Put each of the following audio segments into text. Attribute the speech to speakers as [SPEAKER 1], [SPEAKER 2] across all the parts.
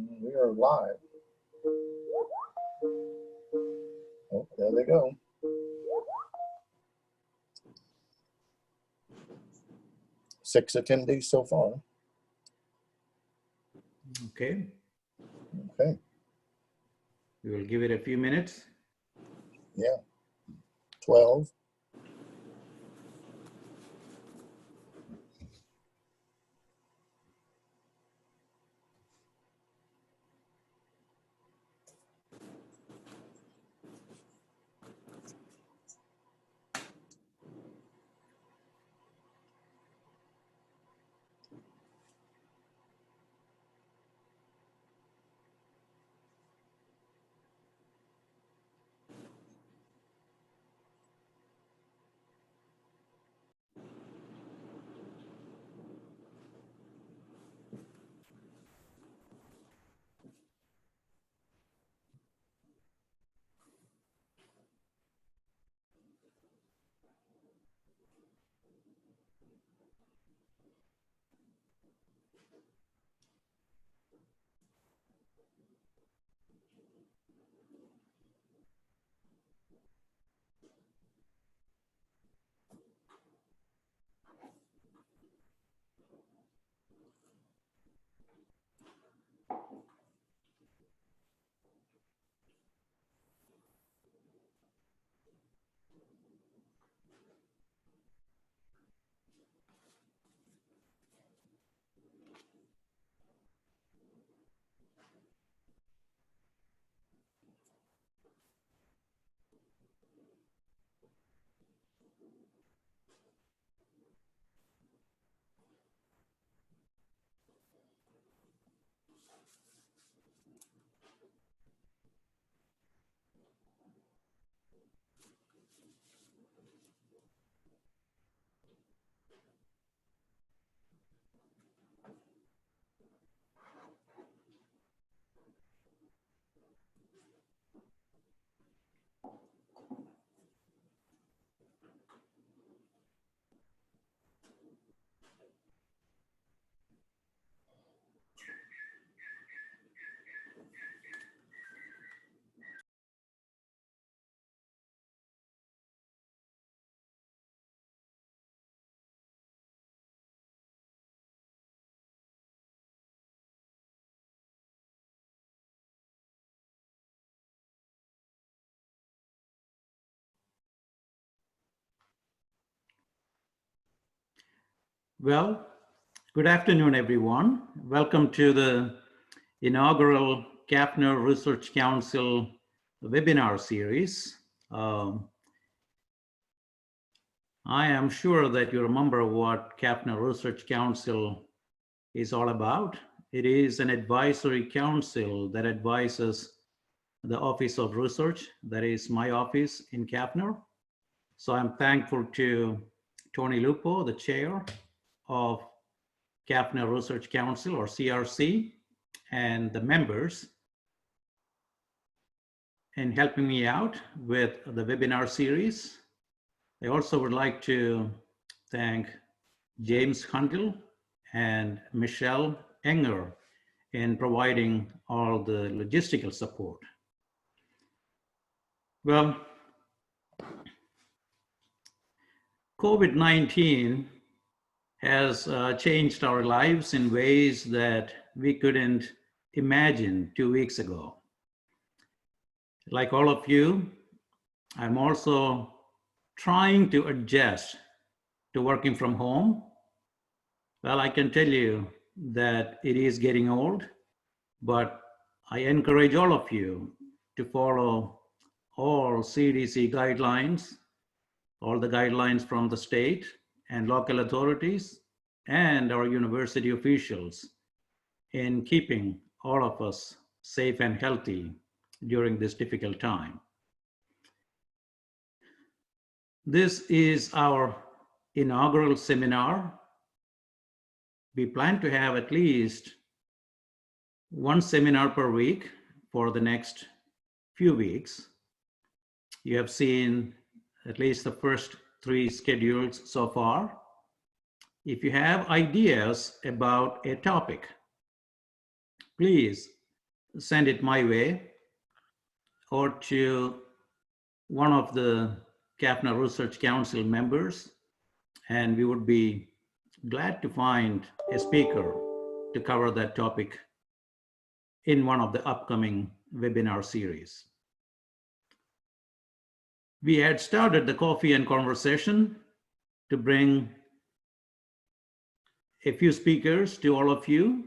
[SPEAKER 1] We are live. Oh, there they go. Six attendees so far.
[SPEAKER 2] Okay.
[SPEAKER 1] Okay.
[SPEAKER 2] We will give it a few minutes.
[SPEAKER 1] Yeah. 12.
[SPEAKER 2] Well, good afternoon, everyone. Welcome to the inaugural CAPNR Research Council webinar series. I am sure that you remember what CAPNR Research Council is all about. It is an advisory council that advises the Office of Research, that is my office in CAPNR. So I'm thankful to Tony Lupo, the chair of CAPNR Research Council, or CRC, and the members in helping me out with the webinar series. I also would like to thank James Hundle and Michelle Enger in providing all the logistical support. Well, COVID-19 has changed our lives in ways that we couldn't imagine 2 weeks ago. Like all of you, I'm also trying to adjust to working from home. Well, I can tell you that it is getting old, but I encourage all of you to follow all CDC guidelines, all the guidelines from the state and local authorities and our university officials in keeping all of us safe and healthy during this difficult time. This is our inaugural seminar. We plan to have at least one seminar per week for the next few weeks. You have seen at least the first 3 schedules so far. If you have ideas about a topic, please send it my way or to one of the CAFNA Research Council members, and we would be glad to find a speaker to cover that topic in one of the upcoming webinar series. We had started the coffee and conversation to bring a few speakers to all of you,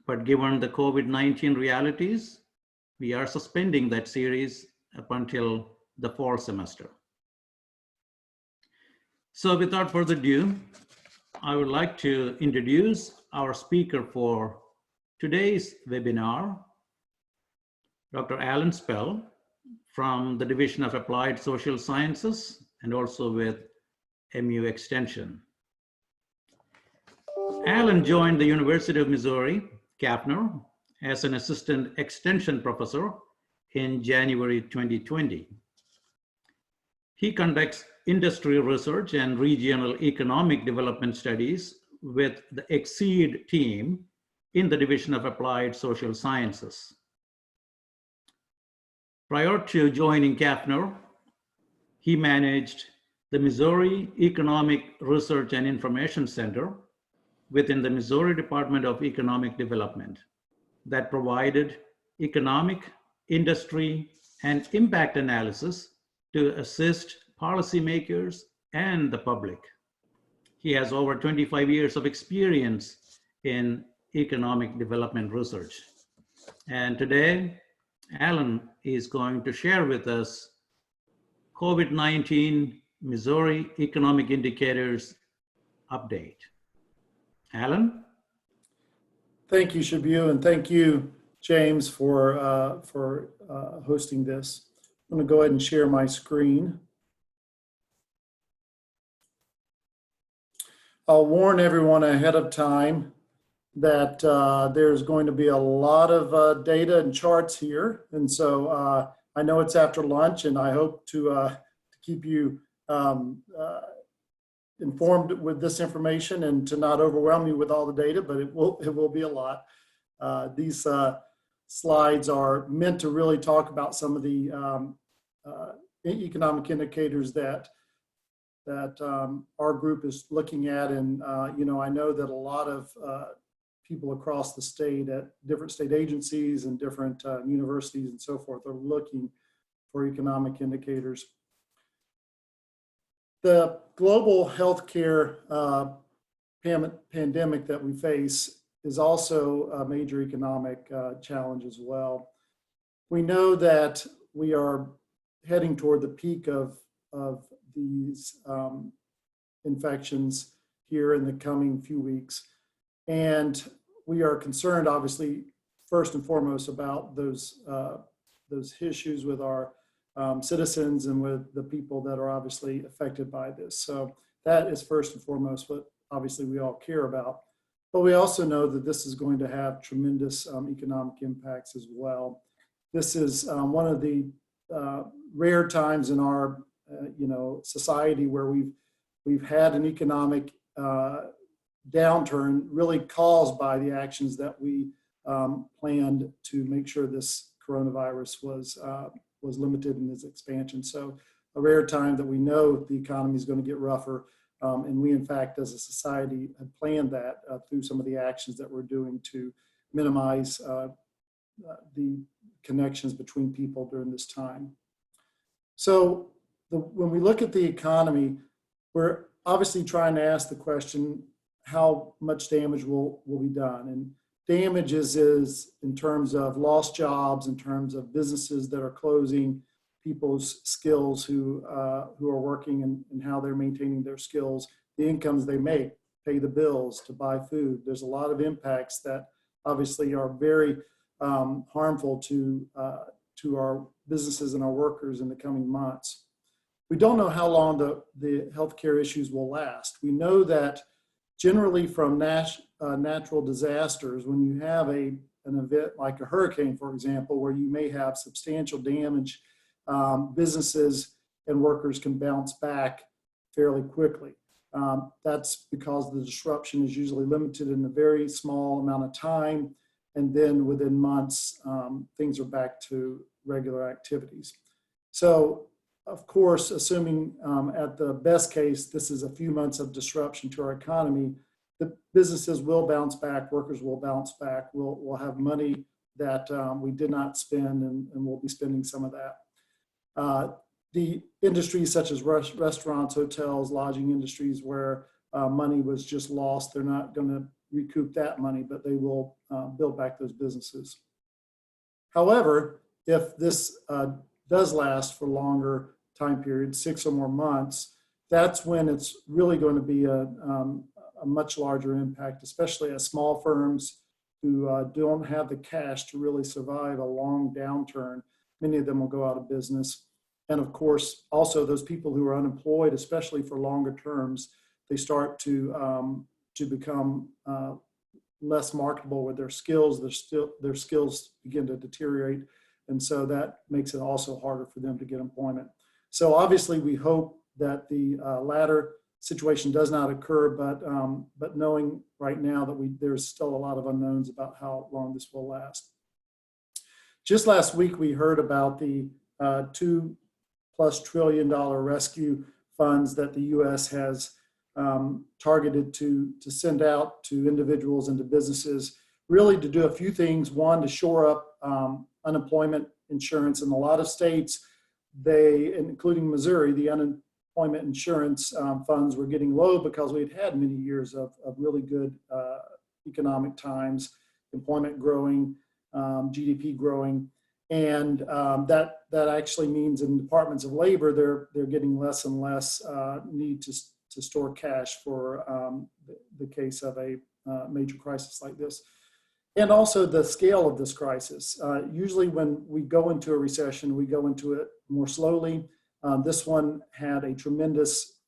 [SPEAKER 2] but given the COVID-19 realities, we are suspending that series up until the fall semester. So without further ado, I would like to introduce our speaker for today's webinar, Dr. Alan Spell from the Division of Applied Social Sciences and also with MU Extension. Alan joined the University of Missouri, CAFNR, as an assistant extension professor in January 2020. He conducts industry research and regional economic development studies with the EXCEED team in the Division of Applied Social Sciences. Prior to joining CAFNR, he managed the Missouri Economic Research and Information Center within the Missouri Department of Economic Development that provided economic, industry, and impact analysis to assist policymakers and the public. He has over 25 years of experience in economic development research. And today, Alan is going to share with us COVID-19 Missouri Economic Indicators update. Alan?
[SPEAKER 3] Thank you, Shabu, and thank you, James, for hosting this. I'm going to go ahead and share my screen. I'll warn everyone ahead of time that there's going to be a lot of data and charts here. And so I know it's after lunch, and I hope to keep you informed with this information and to not overwhelm you with all the data, but it will be a lot. These slides are meant to really talk about some of the economic indicators that our group is looking at. And you know, I know that a lot of people across the state at different state agencies and different universities and so forth are looking for economic indicators. The global healthcare pandemic that we face is also a major economic challenge as well. We know that we are heading toward the peak of these infections here in the coming few weeks. And we are concerned, obviously, first and foremost about those issues with our citizens and with the people that are obviously affected by this. So that is first and foremost what obviously we all care about. But we also know that this is going to have tremendous economic impacts as well. This is one of the rare times in our society where we've had an economic downturn really caused by the actions that we planned to make sure this coronavirus was limited in its expansion. So a rare time that we know the economy is going to get rougher. And we, in fact, as a society, have planned that through some of the actions that we're doing to minimize the connections between people during this time. So when we look at the economy, we're obviously trying to ask the question, how much damage will be done? And damage is in terms of lost jobs, in terms of businesses that are closing, people's skills who are working and how they're maintaining their skills, the incomes they make, pay the bills, to buy food. There's a lot of impacts that obviously are very harmful to our businesses and our workers in the coming months. We don't know how long the healthcare issues will last. We know that generally from natural disasters, when you have an event like a hurricane, for example, where you may have substantial damage, businesses and workers can bounce back fairly quickly. That's because the disruption is usually limited in a very small amount of time. And then within months, things are back to regular activities. So, of course, assuming at the best case, this is a few months of disruption to our economy, the businesses will bounce back, workers will bounce back, we'll have money that we did not spend, and we'll be spending some of that. The industries such as restaurants, hotels, lodging industries where money was just lost, they're not going to recoup that money, but they will build back those businesses. However, if this does last for longer time periods, 6 or more months, that's when it's really going to be a much larger impact, especially at small firms who don't have the cash to really survive a long downturn. Many of them will go out of business. And of course, also those people who are unemployed, especially for longer terms, they start to become less marketable with their skills. Their skills begin to deteriorate. And so that makes it also harder for them to get employment. So obviously we hope that the latter situation does not occur, but knowing right now that there's still a lot of unknowns about how long this will last. Just last week, we heard about the $2+ trillion rescue funds that the U.S. has targeted to send out to individuals and to businesses, really to do a few things. One, to shore up unemployment insurance. In a lot of states, including Missouri, the unemployment insurance funds were getting low because we'd had many years of really good economic times, employment growing, GDP growing. And that actually means in departments of labor, they're getting less and less need to store cash for the case of a major crisis like this. And also the scale of this crisis. Usually when we go into a recession, we go into it more slowly. This one had a tremendous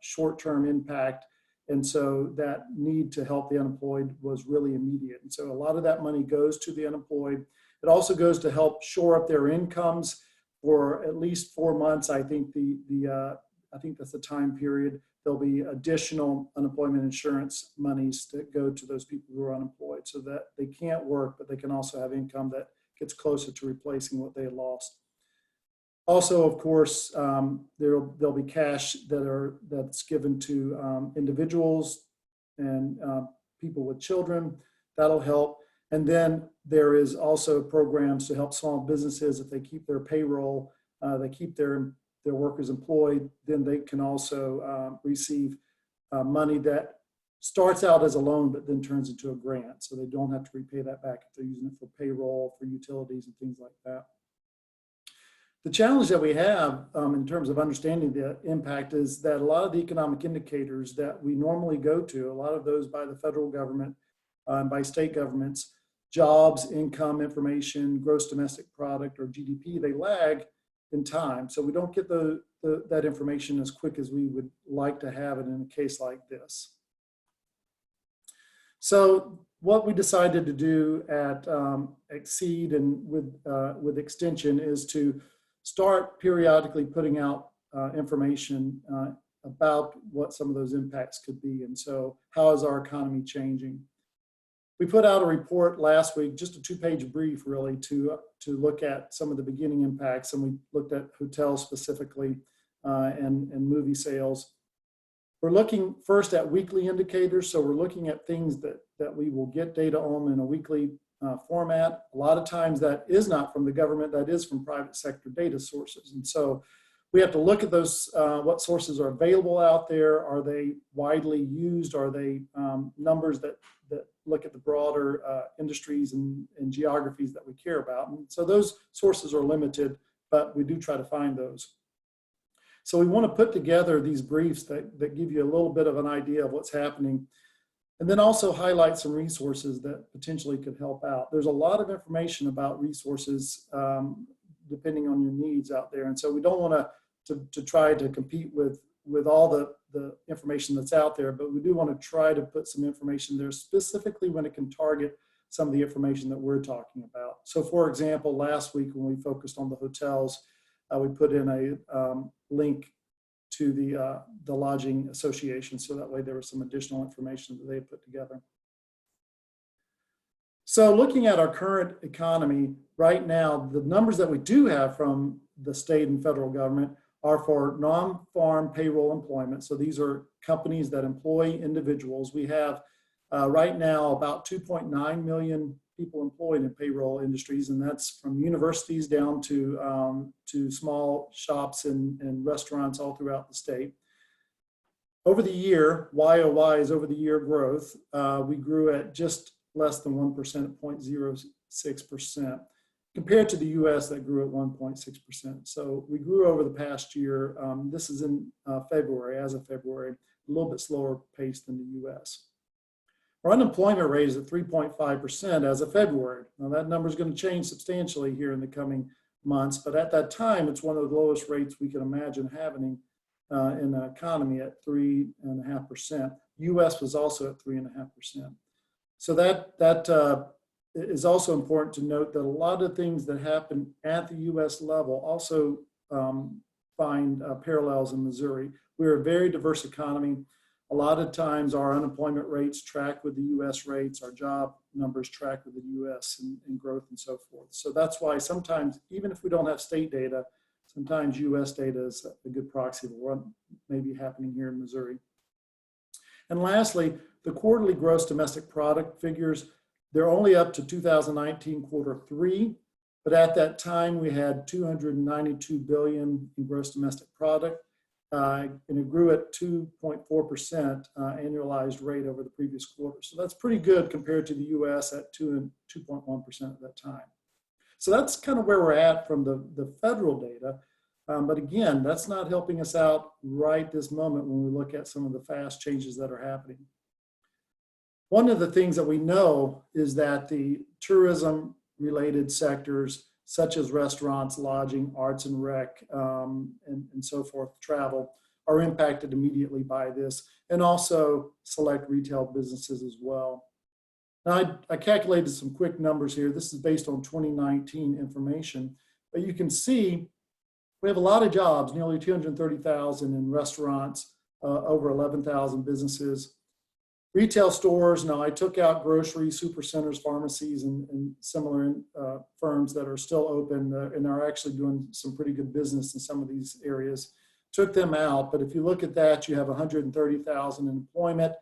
[SPEAKER 3] short-term impact. And so that need to help the unemployed was really immediate. And so a lot of that money goes to the unemployed. It also goes to help shore up their incomes for at least 4 months. I think I think that's the time period. There'll be additional unemployment insurance monies that go to those people who are unemployed so that they can't work, but they can also have income that gets closer to replacing what they lost. Also, of course, there'll be cash that's given to individuals and people with children. That'll help. And then there is also programs to help small businesses if they keep their payroll, they keep their workers employed, then they can also receive money that starts out as a loan but then turns into a grant. So they don't have to repay that back if they're using it for payroll, for utilities and things like that. The challenge that we have in terms of understanding the impact is that a lot of the economic indicators that we normally go to, a lot of those by the federal government and by state governments, jobs, income information, gross domestic product, or GDP, they lag in time. So we don't get that information as quick as we would like to have it in a case like this. So what we decided to do at Exceed and with Extension is to start periodically putting out information about what some of those impacts could be. And so how is our economy changing? We put out a report last week, just a 2-page brief really to look at some of the beginning impacts. And we looked at hotels specifically and movie sales. We're looking first at weekly indicators. So we're looking at things that we will get data on in a weekly format. A lot of times that is not from the government, that is from private sector data sources. And so we have to look at those, what sources are available out there. Are they widely used? Are they numbers that look at the broader industries and geographies that we care about? And so those sources are limited, but we do try to find those. So we want to put together these briefs that give you a little bit of an idea of what's happening, and then also highlight some resources that potentially could help out. There's a lot of information about resources depending on your needs out there. And so we don't want to try to compete with all the information that's out there, but we do want to try to put some information there specifically when it can target some of the information that we're talking about. So for example, last week when we focused on the hotels, we put in a link to the lodging association. So that way there was some additional information that they put together. So looking at our current economy right now, the numbers that we do have from the state and federal government are for non-farm payroll employment. So these are companies that employ individuals. We have right now about 2.9 million people employed in payroll industries, and that's from universities down to small shops and restaurants all throughout the state. Over the year, YOY is over the year growth. We grew at just less than 1% at 0.06%, compared to the US that grew at 1.6%. So we grew over the past year. This is in February, as of February, a little bit slower pace than the US. Our unemployment rate is at 3.5% as of February. Now that number is going to change substantially here in the coming months, but at that time, it's one of the lowest rates we can imagine having in an economy at 3.5%. US was also at 3.5%. So that is also important to note that a lot of things that happen at the US level also find parallels in Missouri. We're a very diverse economy. A lot of times our unemployment rates track with the US rates, our job numbers track with the US and growth and so forth. So that's why sometimes, even if we don't have state data, sometimes US data is a good proxy of what may be happening here in Missouri. And lastly, the quarterly gross domestic product figures, they're only up to 2019 quarter 3, but at that time we had 292 billion in gross domestic product, and it grew at 2.4% annualized rate over the previous quarter. So that's pretty good compared to the US at 2.1% at that time. So that's kind of where we're at from the federal data. But again, that's not helping us out right this moment when we look at some of the fast changes that are happening. One of the things that we know is that the tourism related sectors, such as restaurants, lodging, arts and rec, and so forth, travel, are impacted immediately by this, and also select retail businesses as well. Now, I calculated some quick numbers here. This is based on 2019 information, but you can see we have a lot of jobs, nearly 230,000 in restaurants, over 11,000 businesses. Retail stores, now I took out groceries, supercenters, pharmacies, and similar firms that are still open and are actually doing some pretty good business in some of these areas. Took them out, but if you look at that, you have 130,000 in employment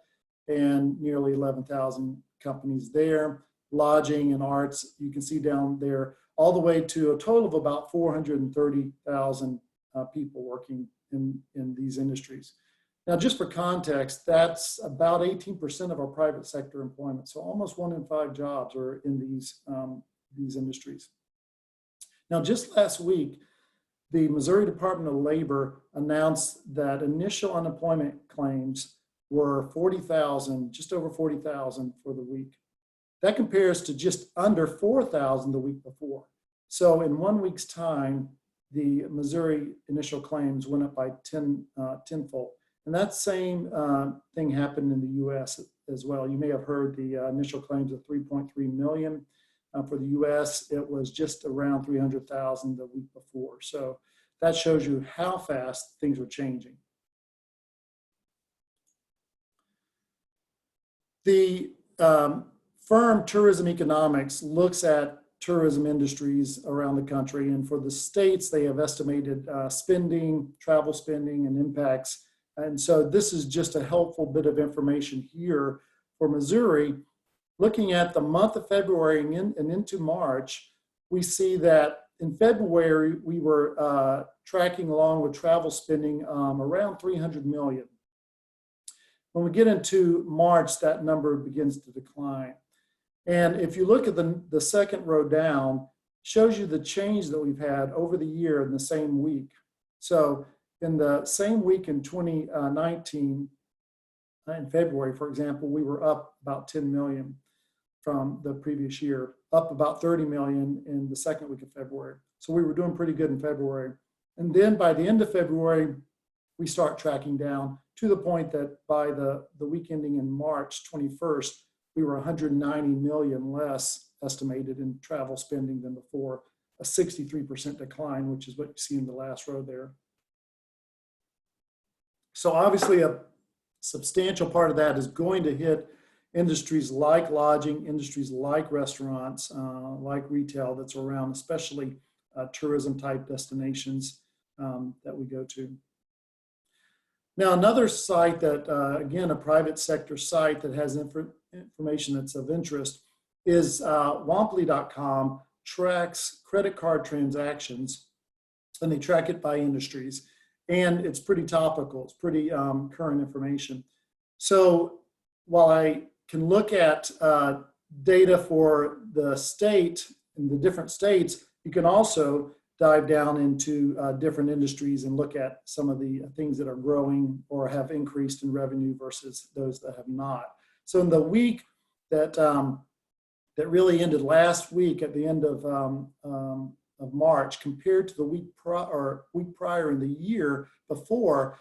[SPEAKER 3] and nearly 11,000 companies there. Lodging and arts, you can see down there, all the way to a total of about 430,000 people working in these industries. Now, just for context, that's about 18% of our private sector employment. So almost 1 in 5 jobs are in these industries. Now, just last week, the Missouri Department of Labor announced that initial unemployment claims were 40,000, just over 40,000 for the week. That compares to just under 4,000 the week before. So in 1 week's time, the Missouri initial claims went up by tenfold. And that same thing happened in the US as well. You may have heard the initial claims of 3.3 million. For the US, it was just around 300,000 the week before. So that shows you how fast things are changing. The firm Tourism Economics looks at tourism industries around the country. And for the states, they have estimated spending, travel spending, and impacts. And so this is just a helpful bit of information here for Missouri. Looking at the month of February and into March, we see that in February, we were tracking along with travel spending around 300 million. When we get into March, that number begins to decline. And if you look at the second row down, shows you the change that we've had over the year in the same week. So in the same week in 2019, in February, for example, we were up about 10 million from the previous year, up about 30 million in the second week of February. So we were doing pretty good in February. And then by the end of February, we start tracking down to the point that by the week ending in March 21st, we were 190 million less estimated in travel spending than before, a 63% decline, which is what you see in the last row there. So obviously a substantial part of that is going to hit industries like lodging, industries like restaurants, like retail that's around, especially tourism type destinations that we go to. Now, another site that, again, a private sector site that has information that's of interest is Womply.com tracks credit card transactions, and they track it by industries. And it's pretty topical, it's pretty current information. So while I can look at data for the state and the different states, you can also dive down into different industries and look at some of the things that are growing or have increased in revenue versus those that have not. So in the week that that really ended last week at the end of March, compared to the week prior in the year before,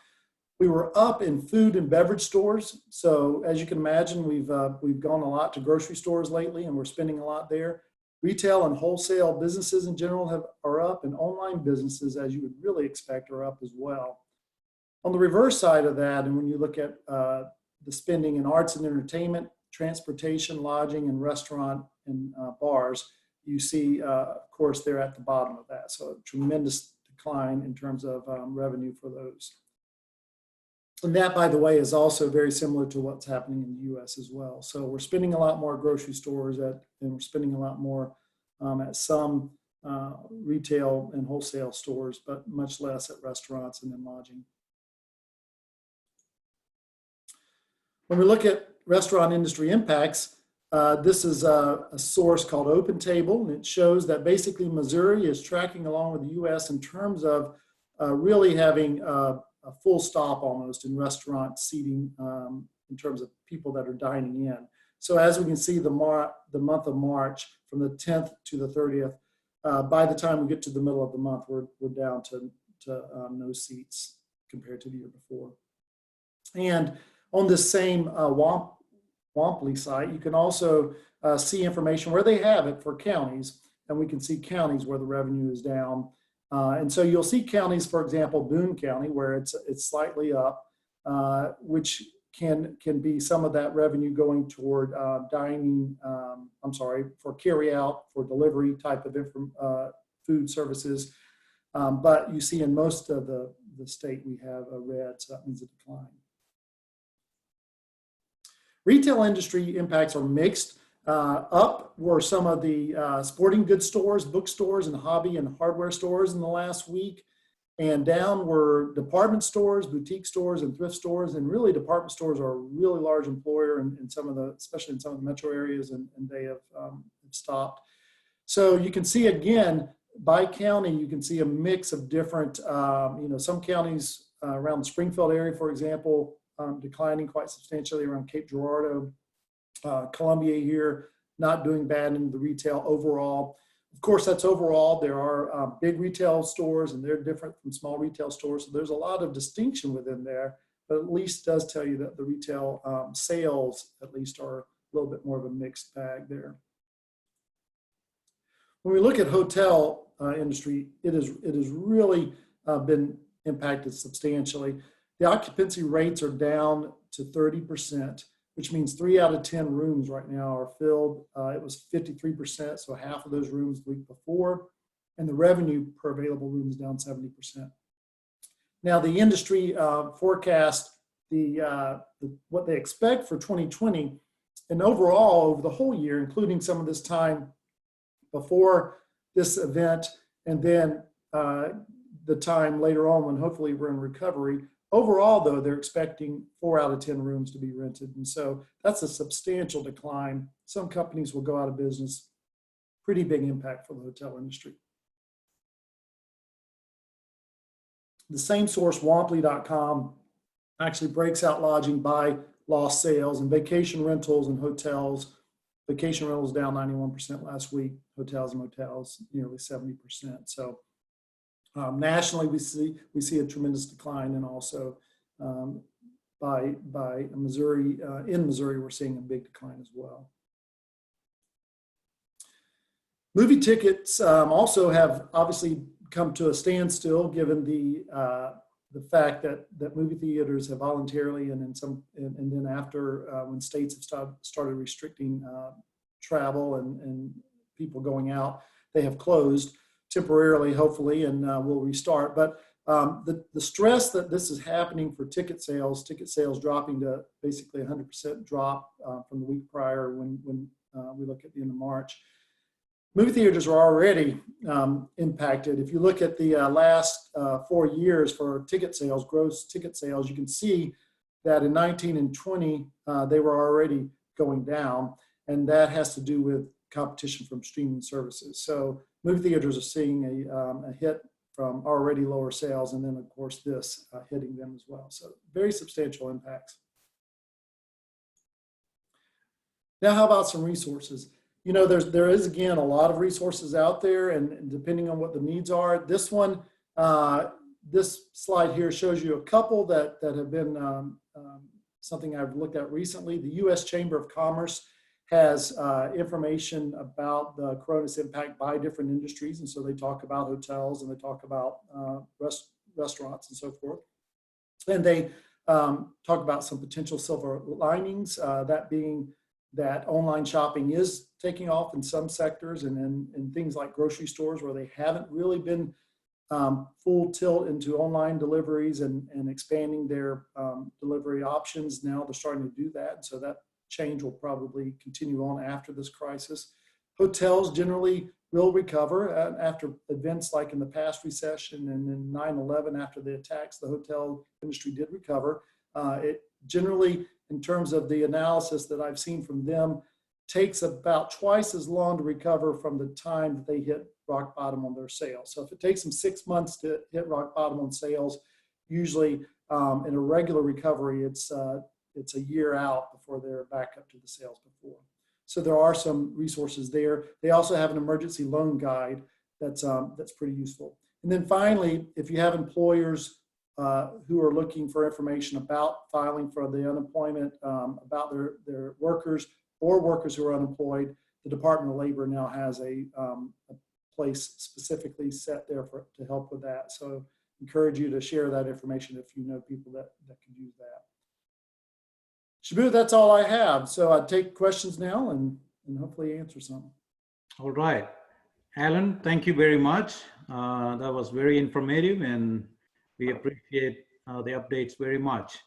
[SPEAKER 3] we were up in food and beverage stores. So as you can imagine, we've gone a lot to grocery stores lately, and we're spending a lot there. Retail and wholesale businesses in general are up, and online businesses, as you would really expect, are up as well. On the reverse side of that, and when you look at the spending in arts and entertainment, transportation, lodging, and restaurant and bars, you see, of course, they're at the bottom of that. So a tremendous decline in terms of revenue for those. And that, by the way, is also very similar to what's happening in the US as well. So we're spending a lot more at grocery stores and we're spending a lot more at some retail and wholesale stores, but much less at restaurants and in lodging. When we look at restaurant industry impacts, this is a source called OpenTable, and it shows that basically Missouri is tracking along with the US in terms of really having a full stop almost in restaurant seating in terms of people that are dining in. So as we can see, the month of March, from the 10th to the 30th, by the time we get to the middle of the month, we're down to no seats compared to the year before. And on this same Womply site, you can also see information where they have it for counties, and we can see counties where the revenue is down. And so you'll see counties, for example, Boone County, where it's slightly up, which can be some of that revenue going toward dining, for carry out, for delivery type of food services. But you see in most of the state, we have a red, so that means a decline. Retail industry impacts are mixed. Up were some of the sporting goods stores, bookstores, and hobby and hardware stores in the last week. And down were department stores, boutique stores, and thrift stores. And really, department stores are a really large employer in some of the, especially in some of the metro areas, and they have stopped. So you can see again, by county, you can see a mix of different, some counties around the Springfield area, for example, declining quite substantially around Cape Girardeau. Columbia here, not doing bad in the retail overall. Of course, that's overall. There are big retail stores, and they're different from small retail stores. So there's a lot of distinction within there, but at least does tell you that the retail sales at least are a little bit more of a mixed bag there. When we look at hotel industry, it has really been impacted substantially. The occupancy rates are down to 30%, which means 3 out of 10 rooms right now are filled. It was 53%, so half of those rooms the week before, and the revenue per available room is down 70%. Now, the industry forecast what they expect for 2020, and overall over the whole year, including some of this time before this event, and then the time later on when hopefully we're in recovery. Overall, though, they're expecting 4 out of 10 rooms to be rented. And so that's a substantial decline. Some companies will go out of business. Pretty big impact for the hotel industry. The same source, Womply.com, actually breaks out lodging by lost sales, and vacation rentals and hotels. Vacation rentals down 91% last week. Hotels and motels nearly 70%. So nationally, we see a tremendous decline, and also by Missouri, in Missouri, we're seeing a big decline as well. Movie tickets also have obviously come to a standstill given the the fact that movie theaters have voluntarily and then after when states have started restricting travel and people going out, they have closed temporarily, hopefully, and will restart. But the stress that this is happening for ticket sales dropping to basically 100% drop from the week prior when we look at the end of March. Movie theaters are already impacted. If you look at the last 4 years for ticket sales, gross ticket sales, you can see that in 19 and 20, they were already going down, and that has to do with competition from streaming services. So movie theaters are seeing a hit from already lower sales, and then of course this hitting them as well. So very substantial impacts. Now, how about some resources? You know, there is again a lot of resources out there, and depending on what the needs are, this one, this slide here shows you a couple that have been something I've looked at recently. The U.S. Chamber of Commerce has information about the coronavirus impact by different industries, and so they talk about hotels and they talk about restaurants and so forth, and they talk about some potential silver linings, that being that online shopping is taking off in some sectors, and in things like grocery stores where they haven't really been full tilt into online deliveries and expanding their delivery options. Now they're starting to do that, so that change will probably continue on after this crisis. Hotels generally will recover after events like in the past recession and in 9/11 after the attacks. The hotel industry did recover. It generally, in terms of the analysis that I've seen from them, takes about twice as long to recover from the time that they hit rock bottom on their sales. So if it takes them 6 months to hit rock bottom on sales, usually in a regular recovery, it's a year out before they're back up to the sales before. So there are some resources there. They also have an emergency loan guide that's pretty useful. And then finally, if you have employers who are looking for information about filing for the unemployment, about their workers or workers who are unemployed, the Department of Labor now has a place specifically set there to help with that. So encourage you to share that information if you know people that can use that. Shabu, that's all I have. So I'd take questions now and hopefully answer some.
[SPEAKER 2] All right. Alan, thank you very much. That was very informative, and we appreciate the updates very much.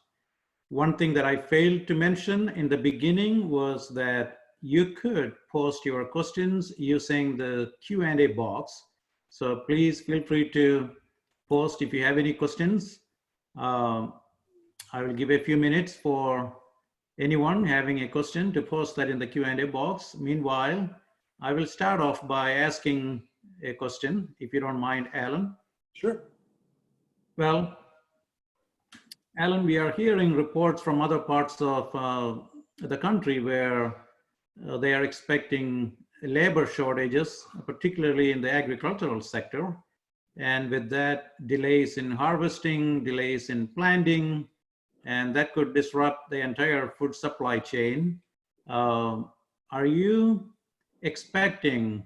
[SPEAKER 2] One thing that I failed to mention in the beginning was that you could post your questions using the Q&A box. So please feel free to post if you have any questions. I will give a few minutes for anyone having a question to post that in the Q&A box. Meanwhile, I will start off by asking a question, if you don't mind, Alan.
[SPEAKER 3] Sure.
[SPEAKER 2] Well, Alan, we are hearing reports from other parts of the country where they are expecting labor shortages, particularly in the agricultural sector. And with that, delays in harvesting, delays in planting, and that could disrupt the entire food supply chain. Are you expecting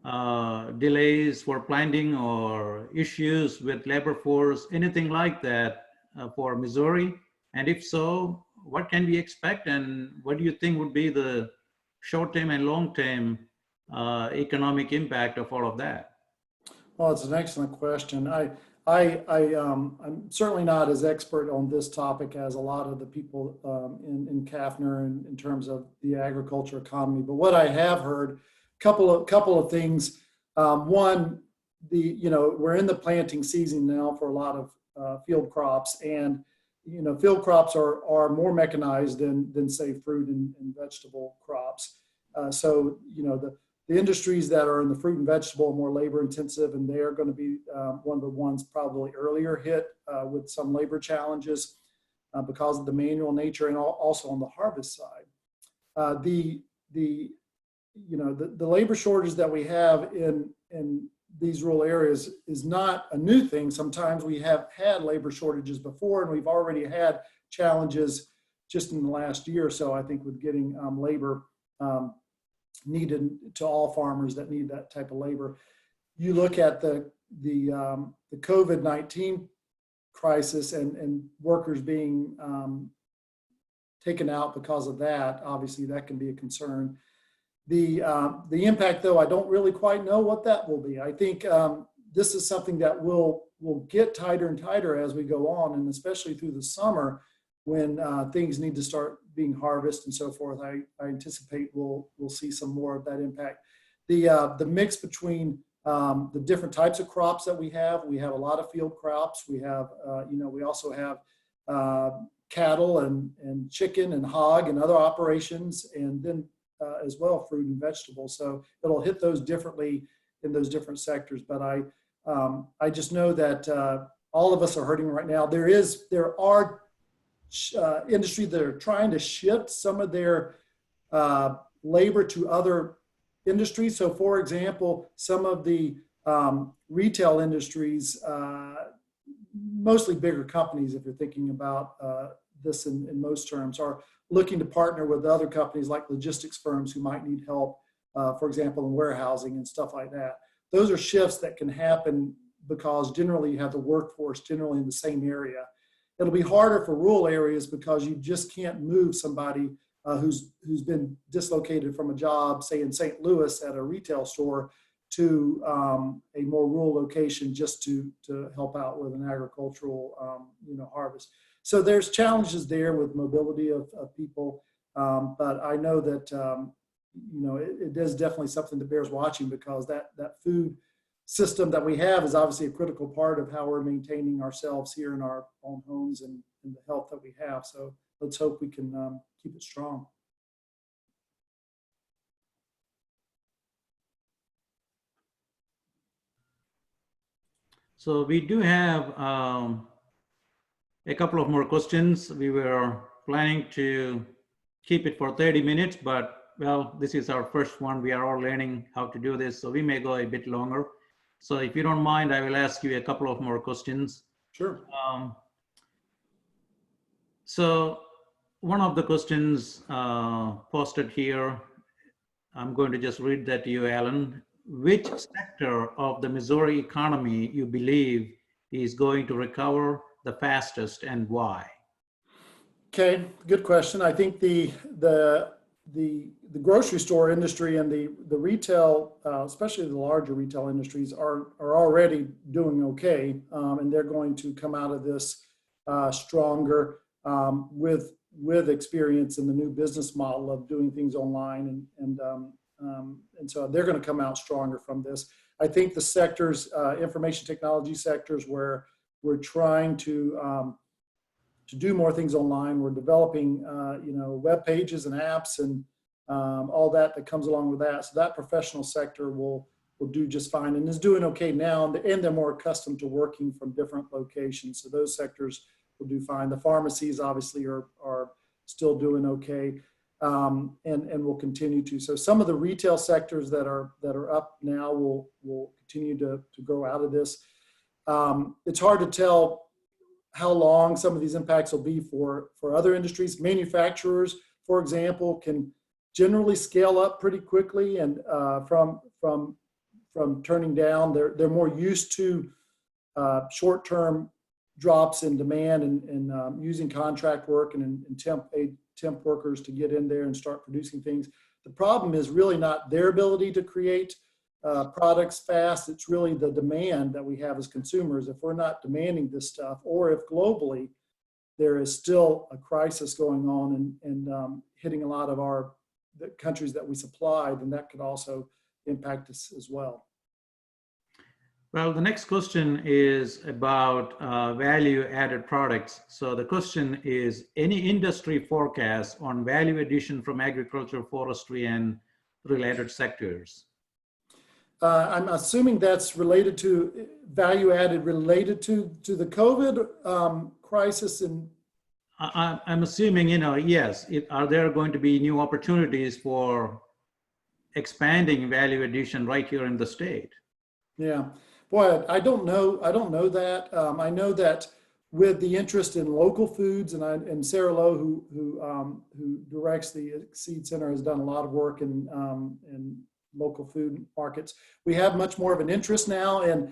[SPEAKER 2] delays for planting or issues with labor force, anything like that for Missouri? And if so, what can we expect, and what do you think would be the short-term and long-term economic impact of all of that?
[SPEAKER 3] Well, it's an excellent question. I'm certainly not as expert on this topic as a lot of the people in Kaffner in terms of the agriculture economy. But what I have heard, couple of things. One, we're in the planting season now for a lot of field crops, and field crops are more mechanized than say fruit and vegetable crops. So the industries that are in the fruit and vegetable are more labor intensive, and they are going to be one of the ones probably earlier hit with some labor challenges because of the manual nature, and also on the harvest side. The labor shortage that we have in these rural areas is not a new thing. Sometimes we have had labor shortages before, and we've already had challenges just in the last year or so, I think, with getting labor needed to all farmers that need that type of labor. You look at the COVID-19 crisis and workers being taken out because of that, obviously that can be a concern. The impact, though, I don't really quite know what that will be. I think this is something that will get tighter and tighter as we go on, and especially through the summer when things need to start being harvested and so forth. I anticipate we'll see some more of that impact. The mix between the different types of crops that we have a lot of field crops. We have, we also have cattle and chicken and hog and other operations, and then as well fruit and vegetables. So it'll hit those differently in those different sectors. But I just know that all of us are hurting right now. There are industries that are trying to shift some of their labor to other industries. So for example, some of the retail industries, mostly bigger companies, if you're thinking about this in most terms, are looking to partner with other companies like logistics firms who might need help, for example, in warehousing and stuff like that. Those are shifts that can happen because generally you have the workforce generally in the same area. It'll be harder for rural areas because you just can't move somebody who's been dislocated from a job, say in St. Louis at a retail store, to a more rural location just to help out with an agricultural harvest. So there's challenges there with mobility of people, but I know that it is definitely something that bears watching, because that food system that we have is obviously a critical part of how we're maintaining ourselves here in our own homes and the health that we have. So let's hope we can keep it strong.
[SPEAKER 2] So we do have a couple of more questions. We were planning to keep it for 30 minutes, but well, this is our first one. We are all learning how to do this, so we may go a bit longer. So if you don't mind, I will ask you a couple of more questions.
[SPEAKER 3] Sure.
[SPEAKER 2] So one of the questions posted here, I'm going to just read that to you, Alan. Which sector of the Missouri economy you believe is going to recover the fastest, and why?
[SPEAKER 3] Okay, good question. I think the grocery store industry and the retail, especially the larger retail industries, are already doing okay, and they're going to come out of this stronger with experience in the new business model of doing things online, and so they're going to come out stronger from this. I think the sectors, information technology sectors, where we're trying to do more things online. We're developing, web pages and apps and all that comes along with that. So that professional sector will do just fine and is doing okay now, and they're more accustomed to working from different locations. So those sectors will do fine. The pharmacies obviously are still doing okay, and will continue to. So some of the retail sectors that are up now will continue to grow out of this. It's hard to tell how long some of these impacts will be for other industries. Manufacturers, for example, can generally scale up pretty quickly, and from turning down, they're more used to short-term drops in demand and using contract work and temp workers to get in there and start producing things. The problem is really not their ability to create products fast. It's really the demand that we have as consumers. If we're not demanding this stuff, or if globally there is still a crisis going on and hitting a lot of the countries that we supply, then that could also impact us as well.
[SPEAKER 2] Well, the next question is about value-added products. So the question is, any industry forecast on value addition from agriculture, forestry, and related sectors?
[SPEAKER 3] I'm assuming that's related to value-added related to the COVID crisis. And
[SPEAKER 2] I'm assuming, yes. Are there going to be new opportunities for expanding value addition right here in the state?
[SPEAKER 3] Yeah. Boy, I don't know that. I know that with the interest in local foods, and Sarah Lowe, who directs the Seed Center, has done a lot of work in local food markets. We have much more of an interest now in,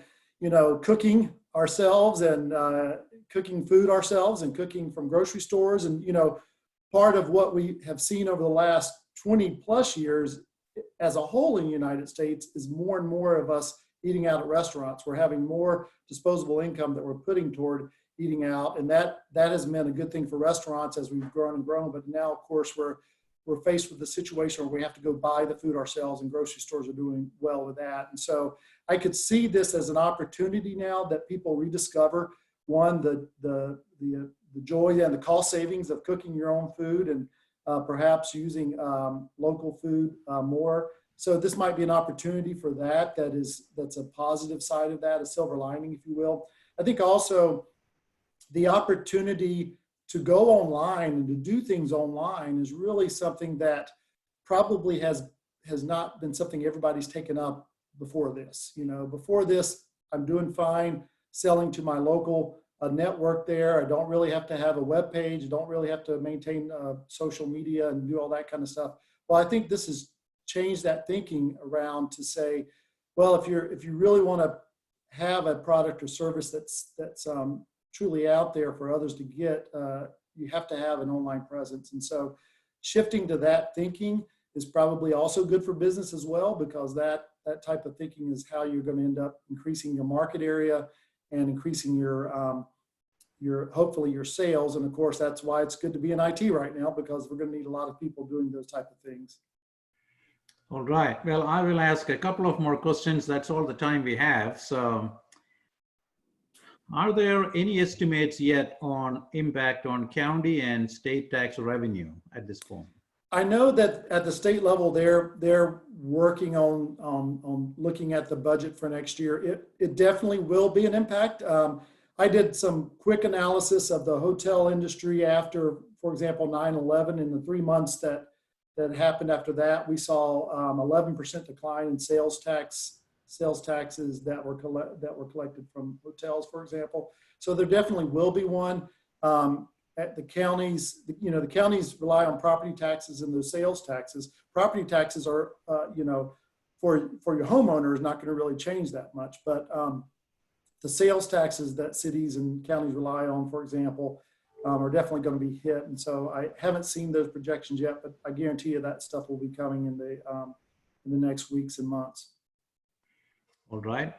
[SPEAKER 3] cooking ourselves and cooking food ourselves and cooking from grocery stores. And, part of what we have seen over the last 20 plus years as a whole in the United States is more and more of us eating out at restaurants. We're having more disposable income that we're putting toward eating out. And that has been a good thing for restaurants as we've grown and grown. But now, of course, we're faced with the situation where we have to go buy the food ourselves, and grocery stores are doing well with that. And so I could see this as an opportunity now that people rediscover, one, the joy and the cost savings of cooking your own food, and perhaps using local food more. So this might be an opportunity for that. That's a positive side of that, a silver lining, if you will. I think also the opportunity to go online and to do things online is really something that probably has not been something everybody's taken up before this. Before this, I'm doing fine selling to my local network there. I don't really have to have a web page. I don't really have to maintain social media and do all that kind of stuff. Well, I think this has changed that thinking around to say, well, if you really want to have a product or service that's truly out there for others to get, you have to have an online presence. And so shifting to that thinking is probably also good for business as well, because that type of thinking is how you're going to end up increasing your market area and increasing your hopefully your sales. And of course, that's why it's good to be in IT right now, because we're going to need a lot of people doing those type of things.
[SPEAKER 2] All right. Well, I will ask a couple of more questions. That's all the time we have. So are there any estimates yet on impact on county and state tax revenue at this point?
[SPEAKER 3] I know that at the state level, they're working on looking at the budget for next year. It definitely will be an impact. I did some quick analysis of the hotel industry after, for example, 9/11. In the 3 months that happened after that, we saw 11% decline in sales taxes that were collected from hotels, for example. So there definitely will be one. At the counties, the counties rely on property taxes and those sales taxes. Property taxes are, for your homeowner is not going to really change that much, but the sales taxes that cities and counties rely on, for example, are definitely going to be hit. And so I haven't seen those projections yet, but I guarantee you that stuff will be coming in the next weeks and months.
[SPEAKER 2] All right.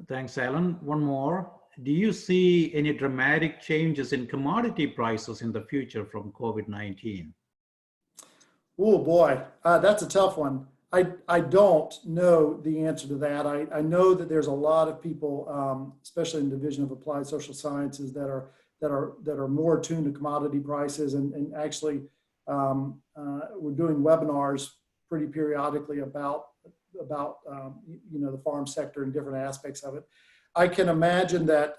[SPEAKER 2] Thanks, Alan. One more. Do you see any dramatic changes in commodity prices in the future from COVID-19?
[SPEAKER 3] Oh boy, that's a tough one. I don't know the answer to that. I know that there's a lot of people, especially in the Division of Applied Social Sciences, that are more attuned to commodity prices, and actually we're doing webinars pretty periodically about the farm sector and different aspects of it. I can imagine that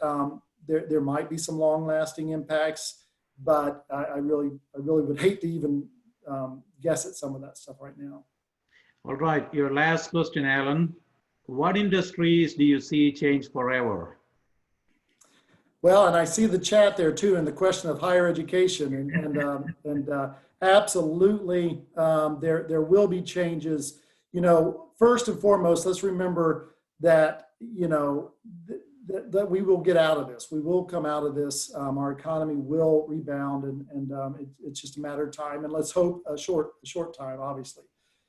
[SPEAKER 3] there might be some long-lasting impacts, but I really would hate to even guess at some of that stuff right now.
[SPEAKER 2] All right, your last question, Alan. What industries do you see change forever?
[SPEAKER 3] Well, and I see the chat there too, and the question of higher education, and absolutely there will be changes. First and foremost, let's remember that that we will get out of this. We will come out of this. Our economy will rebound, and it's just a matter of time. And let's hope a short time, obviously.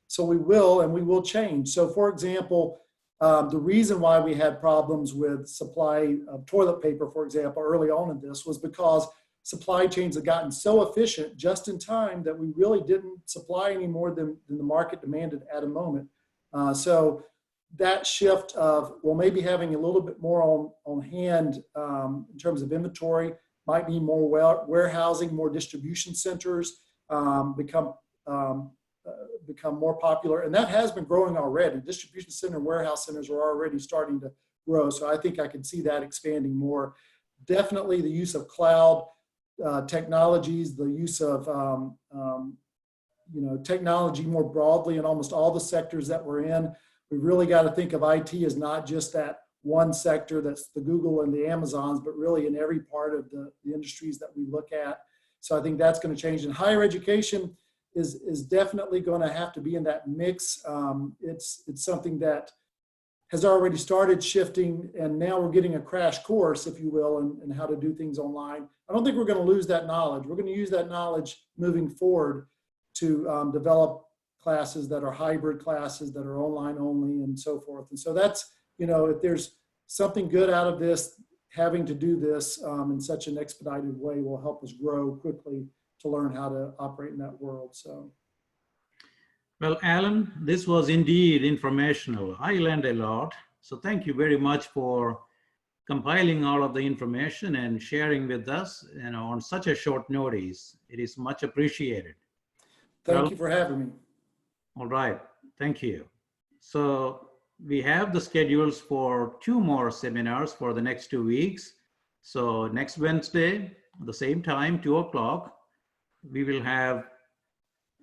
[SPEAKER 3] So we will change. So, for example, the reason why we had problems with supply of toilet paper, for example, early on in this was because supply chains had gotten so efficient just in time that we really didn't supply any more than the market demanded at a moment. So that shift of, well, maybe having a little bit more on hand in terms of inventory, might be more warehousing, more distribution centers become more popular. And that has been growing already. Distribution center and warehouse centers are already starting to grow. So I think I can see that expanding more. Definitely the use of cloud technologies, the use of technology more broadly in almost all the sectors that we're in. We've really got to think of IT as not just that one sector that's the Google and the Amazons, but really in every part of the industries that we look at. So I think that's going to change. And higher education is definitely going to have to be in that mix. It's something that has already started shifting, and now we're getting a crash course, if you will, in how to do things online. I don't think we're going to lose that knowledge. We're going to use that knowledge moving forward to develop classes that are hybrid classes, that are online only, and so forth. And so that's, if there's something good out of this, having to do this in such an expedited way will help us grow quickly to learn how to operate in that world. So.
[SPEAKER 2] Well, Alan, this was indeed informational. I learned a lot. So thank you very much for compiling all of the information and sharing with us, on such a short notice. It is much appreciated.
[SPEAKER 3] Thank you for having me.
[SPEAKER 2] All right, thank you. So we have the schedules for 2 more seminars for the next 2 weeks. So next Wednesday, at the same time, 2 o'clock, we will have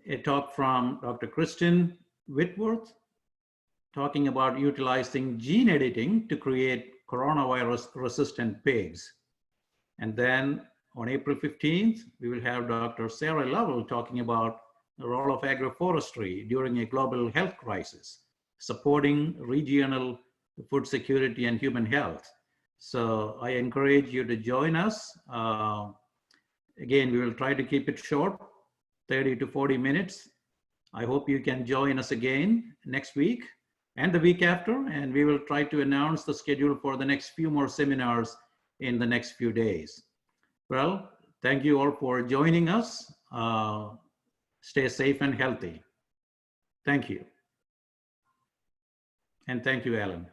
[SPEAKER 2] a talk from Dr. Kristen Whitworth talking about utilizing gene editing to create coronavirus-resistant pigs. And then on April 15th, we will have Dr. Sarah Lovell talking about the role of agroforestry during a global health crisis, supporting regional food security and human health. So I encourage you to join us. Again, we will try to keep it short, 30 to 40 minutes. I hope you can join us again next week and the week after, and we will try to announce the schedule for the next few more seminars in the next few days. Well, thank you all for joining us. Stay safe and healthy. Thank you. And thank you, Alan.